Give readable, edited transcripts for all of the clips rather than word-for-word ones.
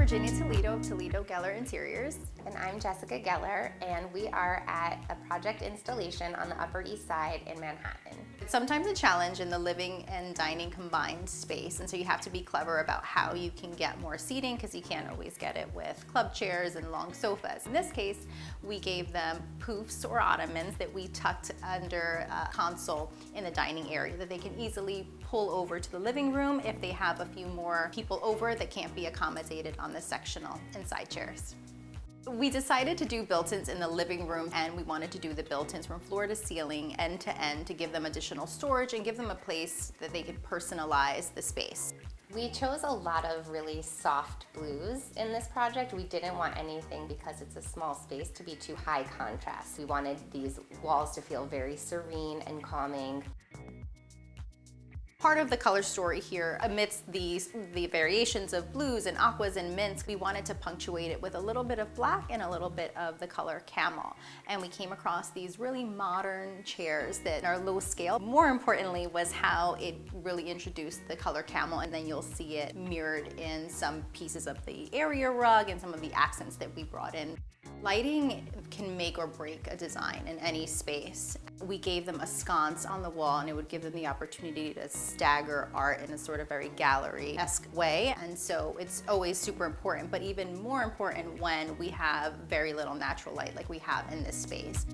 Virginia Toledo of Toledo Geller Interiors. And I'm Jessica Geller, and we are at a project installation on the Upper East Side in Manhattan. It's sometimes a challenge in the living and dining combined space, and so you have to be clever about how you can get more seating because you can't always get it with club chairs and long sofas. In this case, we gave them poofs or ottomans that we tucked under a console in the dining area that they can easily pull over to the living room if they have a few more people over that can't be accommodated on the sectional and side chairs. We decided to do built-ins in the living room, and we wanted to do the built-ins from floor to ceiling, end to end, to give them additional storage and give them a place that they could personalize the space. We chose a lot of really soft blues in this project. We didn't want anything, because it's a small space, to be too high contrast. We wanted these walls to feel very serene and calming. Part of the color story here, amidst the variations of blues and aquas and mints, we wanted to punctuate it with a little bit of black and a little bit of the color camel. And we came across these really modern chairs that are low scale. More importantly was how it really introduced the color camel, and then you'll see it mirrored in some pieces of the area rug and some of the accents that we brought in. Lighting can make or break a design in any space. We gave them a sconce on the wall, and it would give them the opportunity to stagger art in a sort of very gallery-esque way. And so it's always super important, but even more important when we have very little natural light like we have in this space.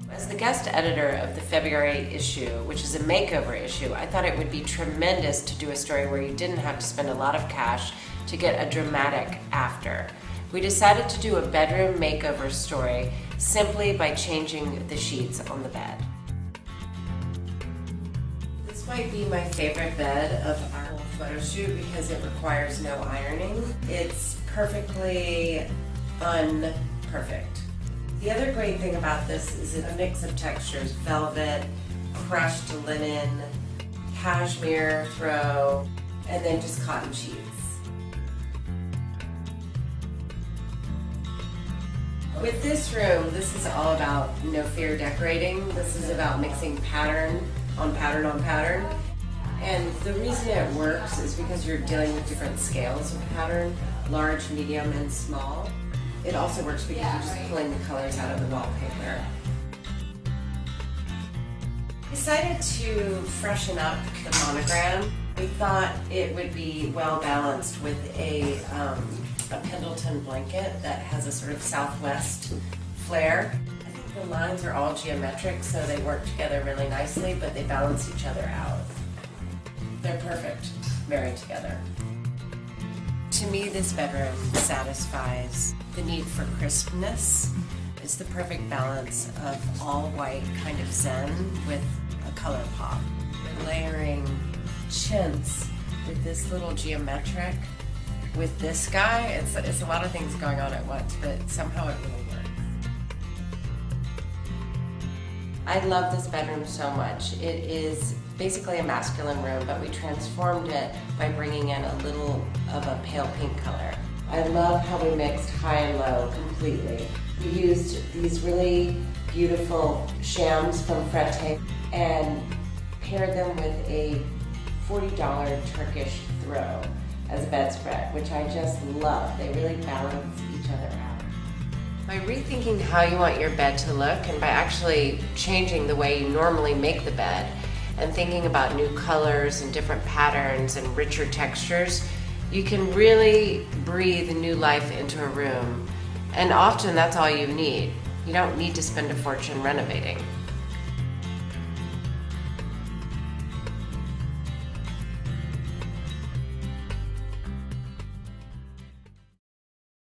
As the guest editor of the February issue, which is a makeover issue, I thought it would be tremendous to do a story where you didn't have to spend a lot of cash to get a dramatic after. We decided to do a bedroom makeover story simply by changing the sheets on the bed. This might be my favorite bed of our whole photo shoot because it requires no ironing. It's perfectly unperfect. The other great thing about this is it's a mix of textures: velvet, crushed linen, cashmere throw, and then just cotton sheets. With this room, this is all about no fear decorating. This is about mixing pattern on pattern on pattern. And the reason it works is because you're dealing with different scales of pattern, large, medium, and small. It also works because you're just pulling the colors out of the wallpaper. We decided to freshen up the monogram. We thought it would be well balanced with a Pendleton blanket that has a sort of southwest flair. I think the lines are all geometric, so they work together really nicely, but they balance each other out. They're perfect married together. To me, this bedroom satisfies the need for crispness. It's the perfect balance of all white kind of zen with a color pop. We're layering chintz with this little geometric. With this guy, it's a lot of things going on at once, but somehow it really works. I love this bedroom so much. It is basically a masculine room, but we transformed it by bringing in a little of a pale pink color. I love how we mixed high and low completely. We used these really beautiful shams from Frette and paired them with a $40 Turkish throw as a bedspread, which I just love. They really balance each other out. By rethinking how you want your bed to look, and by actually changing the way you normally make the bed, and thinking about new colors and different patterns and richer textures, you can really breathe new life into a room. And often that's all you need. You don't need to spend a fortune renovating.